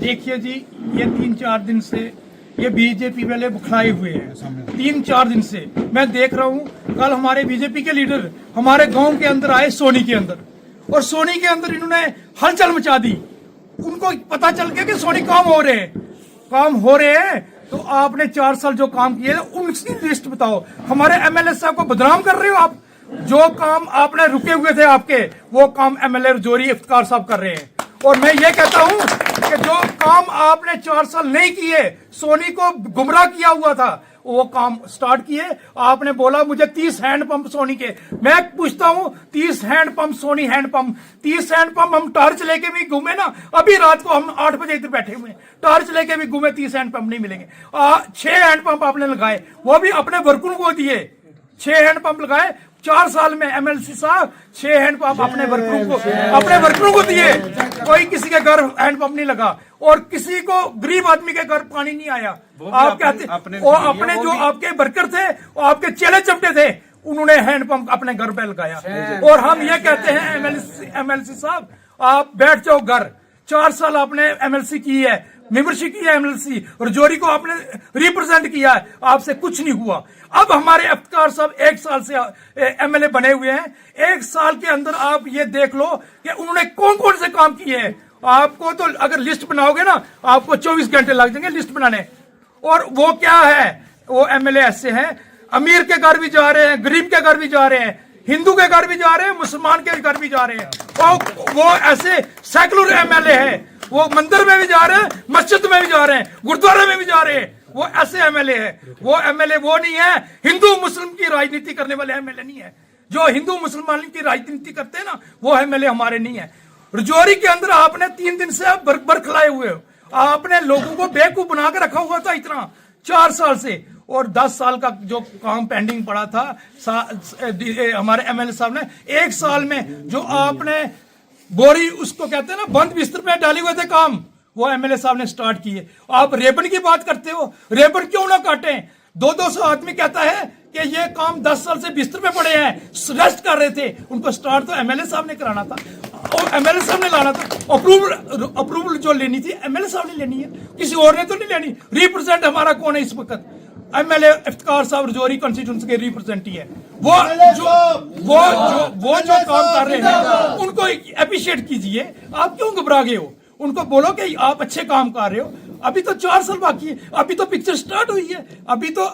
देखिए जी, ये 3-4 दिन से ये बीजेपी वाले बुखलाए हुए हैं। 3-4 दिन से मैं देख रहा हूँ। कल हमारे बीजेपी के लीडर हमारे गांव के अंदर आए, सोनी के अंदर, और सोनी के अंदर इन्होंने हलचल मचा दी। उनको पता चल गया कि सोनी काम हो रहे हैं। तो आपने 4 साल जो काम किए उनकी लिस्ट बताओ। हमारे एमएलए साहब को बदनाम कर रहे हो आप। जो काम आपने रुके हुए थे आपके, वो काम एमएलए रजौरी इफ्तिकार साहब कर रहे हैं। और मैं ये कहता हूं कि जो काम आपने 4 साल नहीं किए, सोनी को गुमराह किया हुआ था, वो काम स्टार्ट किए। आपने बोला मुझे 30 हैंडपंप सोनी के। मैं पूछता हूं 30 हैंडपंप सोनी हैंडपंप, 30 हैंडपंप हम टॉर्च लेके भी घूमे ना। अभी रात को हम 8 बजे इधर बैठे हुए, टॉर्च लेके भी घूमे, 30 हैंडपंप नहीं मिलेंगे। 6 हैंडपंप आपने लगाए, वो भी अपने वर्करों को दिए। 6 हैंडपंप लगाए 4 साल में एमएलसी साहब। 6 हैंडपंप अपने वर्करों को दिए। कोई किसी के घर हैंडपंप नहीं लगा, और किसी को गरीब आदमी के घर पानी नहीं आया। आप कहते अपने जो आपके वर्कर थे, वो आपके चेले चमटे थे, उन्होंने हैंडपंप अपने घर पे लगाया। और हम ये कहते हैं एमएलसी साहब, आप बैठ जाओ घर। 4 साल आपने एमएलसी की है, मेंबरशिप की है एमएलसी, रजौरी को आपने रिप्रेजेंट किया है, आपसे कुछ नहीं हुआ। अब हमारे इफ्तिकार साहब 1 साल से एमएलए बने हुए हैं। 1 साल के अंदर आप ये देख लो कि उन्होंने कौन कौन से काम किए हैं। आपको तो अगर लिस्ट बनाओगे ना, आपको 24 घंटे लग जाएंगे लिस्ट बनाने। और वो क्या है, वो एमएलए ऐसे हैं, अमीर के घर भी जा रहे हैं, गरीब के घर भी जा रहे हैं, हिंदू के घर भी जा रहे हैं, मुसलमान के घर भी जा रहे हैं। वो ऐसे सेकुलर एमएलए है। वो मंदिर में भी जा रहे हैं, मस्जिद में भी जा रहे हैं, गुरुद्वारे में भी जा रहे हैं। वो ऐसे एमएलए है। वो एमएलए वो नहीं है, हिंदू मुस्लिम की राजनीति करने वाले एमएलए नहीं है। जो हिंदू मुसलमान की राजनीति करते हैं ना, वो एमएलए हमारे नहीं है। रजौरी के अंदर आपने 3 दिन से बरखलाए हुए हो। आपने लोगों को बेवकूफ बना के रखा हुआ था इतना 4 साल से। और 10 साल का जो काम पेंडिंग पड़ा था हमारे एमएलए साहब ने 1 साल में, जो आपने बोरी उसको कहते हैं ना, बंद बिस्तर में डाले हुए थे काम, वो एमएलए साहब ने स्टार्ट किए। आप रेबन की बात करते हो, रेबन क्यों ना काटे? 200 आदमी कहता है कि ये काम 10 साल से बिस्तर में पड़े हैं, रेस्ट कर रहे थे। उनको स्टार्ट तो एमएलए साहब ने कराना था, और एमएलए साहब ने लाना था। अप्रूवल जो लेनी थी एमएलए साहब ने लेनी है, किसी और ने तो नहीं लेनी। रिप्रेजेंट हमारा कौन है इस वक्त? एमएलए इफ्तिकार साहब रजौरी कॉन्स्टिट्यूंसी के रिप्रेजेंट है। वो जो काम कर रहे हैं उनको अप्रिशिएट कीजिए। आप क्यों घबरा गए हो? उनको बोलो कि आप अच्छे काम कर रहे हो। अभी तो 4 साल बाकी है, अभी तो पिक्चर स्टार्ट हुई है, अभी तो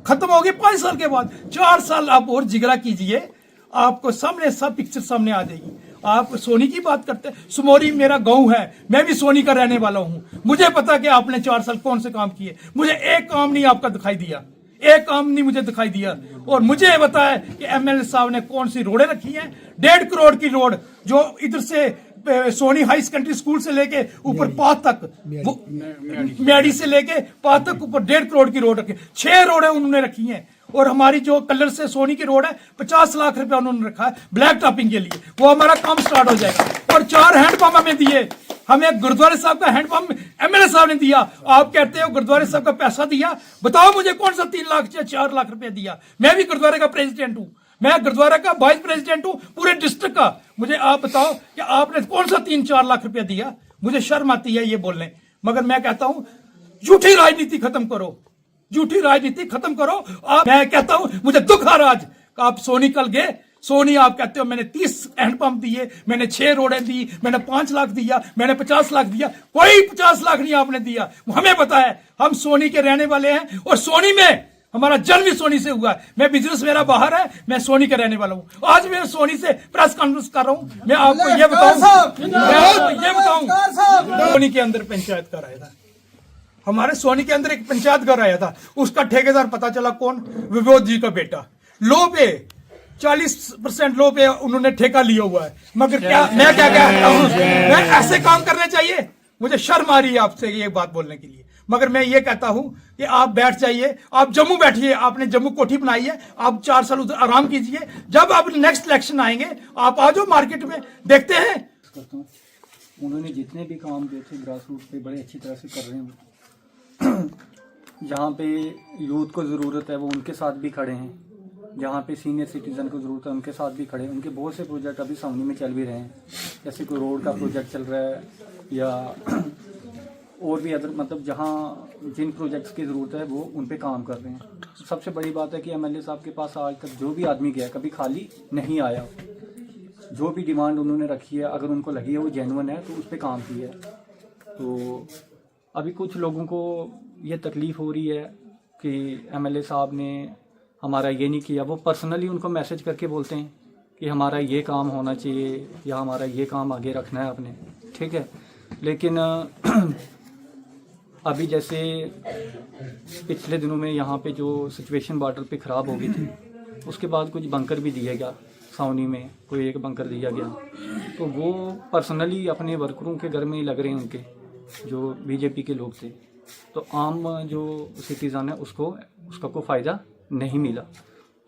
खत्म हो गई 5 साल के बाद। 4 साल आप और जिगरा कीजिए, आपको सामने सब पिक्चर सामने आ जाएगी। आप सोनी की बात करते हैं, सुमोरी मेरा गांव है, मैं भी सोनी का रहने वाला हूं। मुझे पता कि आपने 4 साल कौन से काम किए। मुझे एक काम नहीं आपका दिखाई दिया, एक काम नहीं मुझे दिखाई दिया। और मुझे पता है कि एमएलए साहब ने कौन सी रोडें रखी हैं। 1.5 करोड़ की रोड, जो इधर से सोनी हाई सेकेंडरी स्कूल से लेके ऊपर पाथ तक, म्याड़ी से लेके पाथ तक ऊपर 1.5 करोड़ की रोड रखी। 6 रोडें उन्होंने रखी हैं। और हमारी जो कलर से सोनी की रोड है, 50 लाख रुपया उन्होंने रखा है ब्लैक टॉपिंग के लिए। वो हमारा काम स्टार्ट हो जाएगा। और 4 हैंडपंप हमें दिए। हमें गुरुद्वारे साहब का हैंडपंप एमएलए साहब ने दिया। आप कहते हो गुरुद्वारे साहब का पैसा दिया, बताओ मुझे कौन सा 3 लाख या 4 लाख रुपया दिया? मैं भी गुरुद्वारे का प्रेसिडेंट हूं, मैं गुरुद्वारा का वाइस प्रेसिडेंट हूं पूरे डिस्ट्रिक्ट का। मुझे आप बताओ कि आपने कौन सा 3-4 लाख रुपया दिया? मुझे शर्म आती है ये बोलने। मगर मैं कहता हूं झूठी राजनीति खत्म करो, झूठी राजनीति खत्म करो। मैं कहता हूं मुझे दुख आ रहा आज, आप सोनी कल गए। सोनी आप कहते हो मैंने 30 हैंडपंप दिए, मैंने 6 रोडें दी, मैंने 5 लाख दिया, मैंने 50 लाख दिया। कोई 50 लाख नहीं आपने दिया। हमें पता है, हम सोनी के रहने वाले हैं, और सोनी में हमारा जन्म भी सोनी से हुआ है। मैं बिजनेस मेरा बाहर है, मैं सोनी का रहने वाला हूं। आज मैं सोनी से प्रेस कॉन्फ्रेंस कर रहा हूं। मैं आपको ये बताऊं सोनी के अंदर पंचायत घर आया था, हमारे सोनी के अंदर एक पंचायत घर आया था। उसका ठेकेदार पता चला कौन? विभोद जी का बेटा। लो पे 40% लो पे उन्होंने ठेका लिया हुआ है। मगर मैं क्या कहता हूं, मैं ऐसे काम करने चाहिए? मुझे शर्म आ रही है आपसे ये बात बोलने के लिए। मगर मैं ये कहता हूं कि आप बैठ जाइए, आप जम्मू बैठिए। आपने जम्मू कोठी बनाई है, आप 4 साल उधर आराम कीजिए। जब आप नेक्स्ट इलेक्शन आएंगे, आप आ जाओ मार्केट में, देखते हैं। उन्होंने जितने भी काम किए थे ग्रास रूट पे बड़े अच्छी तरह से कर रहे हैं। जहाँ पे यूथ को ज़रूरत है वो उनके साथ भी खड़े हैं, जहाँ पे सीनियर सिटीजन को ज़रूरत है उनके साथ भी खड़े हैं। उनके बहुत से प्रोजेक्ट अभी सामने में चल भी रहे हैं, जैसे कोई रोड का प्रोजेक्ट चल रहा है, या और भी अदर मतलब जहाँ जिन प्रोजेक्ट्स की ज़रूरत है वो उन पे काम कर रहे हैं। सबसे बड़ी बात है कि एमएलए साहब के पास आज तक जो भी आदमी गया कभी खाली नहीं आया। जो भी डिमांड उन्होंने रखी है अगर उनको लगी है वो जेन्युइन है तो उस पर काम किया है। तो अभी कुछ लोगों को ये तकलीफ़ हो रही है कि एमएलए साहब ने हमारा ये नहीं किया। वो पर्सनली उनको मैसेज करके बोलते हैं कि हमारा ये काम होना चाहिए या हमारा ये काम आगे रखना है आपने, ठीक है। लेकिन अभी जैसे पिछले दिनों में यहाँ पे जो सिचुएशन बॉर्डर पे ख़राब हो गई थी, उसके बाद कुछ बंकर भी दिया गया। सावनी में कोई एक बंकर दिया गया, तो वो पर्सनली अपने वर्करों के घर में ही लग रहे हैं उनके, जो बीजेपी के लोग थे। तो आम जो सिटीज़न है उसका कोई फ़ायदा नहीं मिला।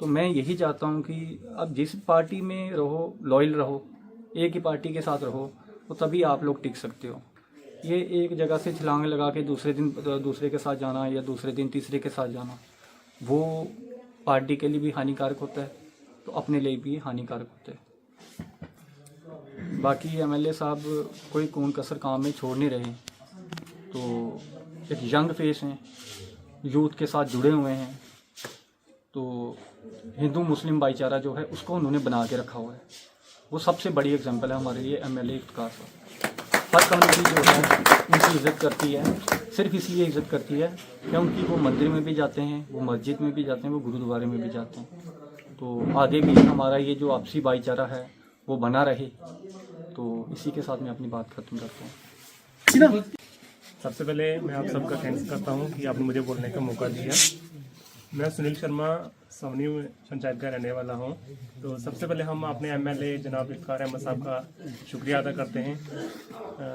तो मैं यही चाहता हूँ कि अब जिस पार्टी में रहो, लॉयल रहो, एक ही पार्टी के साथ रहो, तो तभी आप लोग टिक सकते हो। ये एक जगह से छलांग लगा के दूसरे दिन दूसरे के साथ जाना या दूसरे दिन तीसरे के साथ जाना, वो पार्टी के लिए भी हानिकारक होता है, तो अपने लिए भी हानिकारक होता है। बाकी एमएलए साहब कोई कौन कसर काम में छोड़ नहीं रहे। तो एक यंग फेस हैं, यूथ के साथ जुड़े हुए हैं, तो हिंदू मुस्लिम भाईचारा जो है उसको उन्होंने बना के रखा हुआ है। वो सबसे बड़ी एग्जांपल है हमारे लिए एमएलए इफ्तिखार साहब। हर कम्युनिटी जो है उनकी इज़्ज़त करती है, सिर्फ इसलिए इज़्ज़त करती है क्योंकि वो मंदिर में भी जाते हैं, वो मस्जिद में भी जाते हैं, वो गुरुद्वारे में भी जाते हैं। तो आगे भी हमारा ये जो आपसी भाईचारा है वो बना रहे। तो इसी के साथ मैं अपनी बात खत्म करता हूँ। सबसे पहले मैं आप सबका थैंक्स करता हूँ कि आपने मुझे बोलने का मौका दिया। मैं सुनील शर्मा सावनी पंचायत का रहने वाला हूँ। तो सबसे पहले हम अपने एमएलए जनाब इफ्तिखार अहमद साहब का शुक्रिया अदा करते हैं।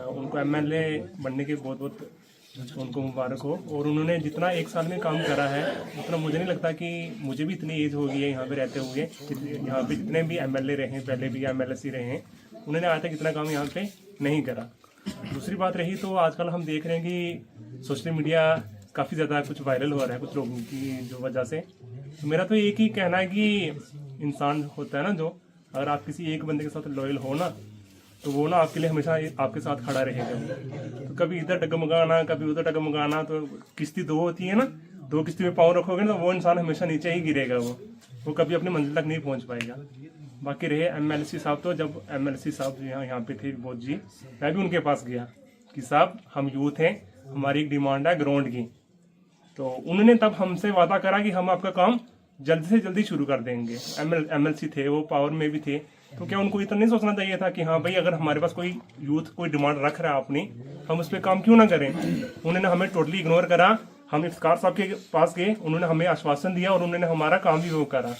उनको एमएलए बनने की बहुत बहुत उनको मुबारक हो। और उन्होंने जितना एक साल में काम करा है उतना मुझे नहीं लगता कि मुझे भी इतनी एज हो गई है यहाँ पे रहते हुए। यहाँ पे जितने भी एमएलए रहे हैं, पहले भी एमएलसी रहे हैं, उन्होंने आज तक इतना काम यहाँ पे नहीं करा। दूसरी बात रही तो आजकल हम देख रहे हैं कि सोशल मीडिया काफ़ी ज़्यादा कुछ वायरल हो रहा है कुछ लोगों की जो वजह से। तो मेरा तो एक ही कहना है कि इंसान होता है ना जो, अगर आप किसी एक बंदे के साथ लॉयल हो ना, तो वो ना आपके लिए हमेशा आपके साथ खड़ा रहेगा। तो कभी इधर डगमगाना कभी उधर डगमगाना, तो किश्ती दो होती है ना, दो किश्ती में पाँव रखोगे ना तो वो इंसान हमेशा नीचे ही गिरेगा, वो कभी अपनी मंजिल तक नहीं पहुँच पाएगा। बाकी रहे एमएलसी साहब, तो जब एमएलसी साहब यहाँ पे थे बोध जी, मैं भी उनके पास गया कि साहब हम यूथ हैं, हमारी एक डिमांड है ग्राउंड की। तो उन्होंने तब हमसे वादा करा कि हम आपका काम जल्दी से जल्दी शुरू कर देंगे। एमएलसी थे, वो पावर में भी थे, तो क्या उनको इतना नहीं सोचना चाहिए था कि हाँ भाई अगर हमारे पास कोई यूथ कोई डिमांड रख रहा है अपनी, हम उस पर काम क्यों ना करें। उन्होंने हमें टोटली इग्नोर करा। हम इफ्तिखार साहब के पास गए, उन्होंने हमें आश्वासन दिया और उन्होंने हमारा काम भी वो करा।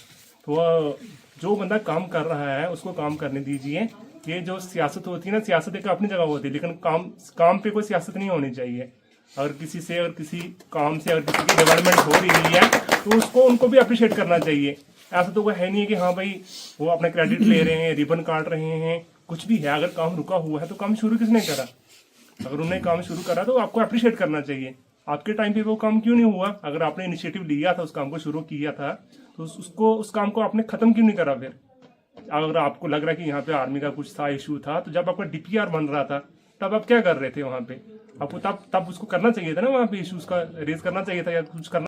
तो जो बंदा काम कर रहा है उसको काम करने दीजिए। ये जो सियासत होती है ना, सियासत एक अपनी जगह होती है, लेकिन काम पे कोई सियासत नहीं होनी चाहिए। अगर किसी काम से अगर किसी की डेवलपमेंट हो रही है तो उसको उनको भी अप्रिशिएट करना चाहिए। ऐसा तो कोई है नहीं है कि हाँ भाई वो अपना क्रेडिट ले रहे हैं, रिबन काट रहे हैं, कुछ भी है। अगर काम रुका हुआ है तो काम शुरू किसने करा? अगर उन्होंने काम शुरू करा तो आपको अप्रिशिएट करना चाहिए। आपके टाइम पे वो काम क्यों नहीं हुआ? अगर आपने इनिशिएटिव लिया था, उस काम को शुरू किया था, तो उस काम को आपने खत्म क्यों नहीं करा? फिर अगर आपको लग रहा है कि यहाँ पे आर्मी का कुछ था, इशू था, तो जब आपका डीपीआर बन रहा था तब आप क्या कर रहे थे वहाँ पे? आपको तब उसको करना चाहिए था ना, वहाँ पे इशूज का रेज करना चाहिए था या कुछ करना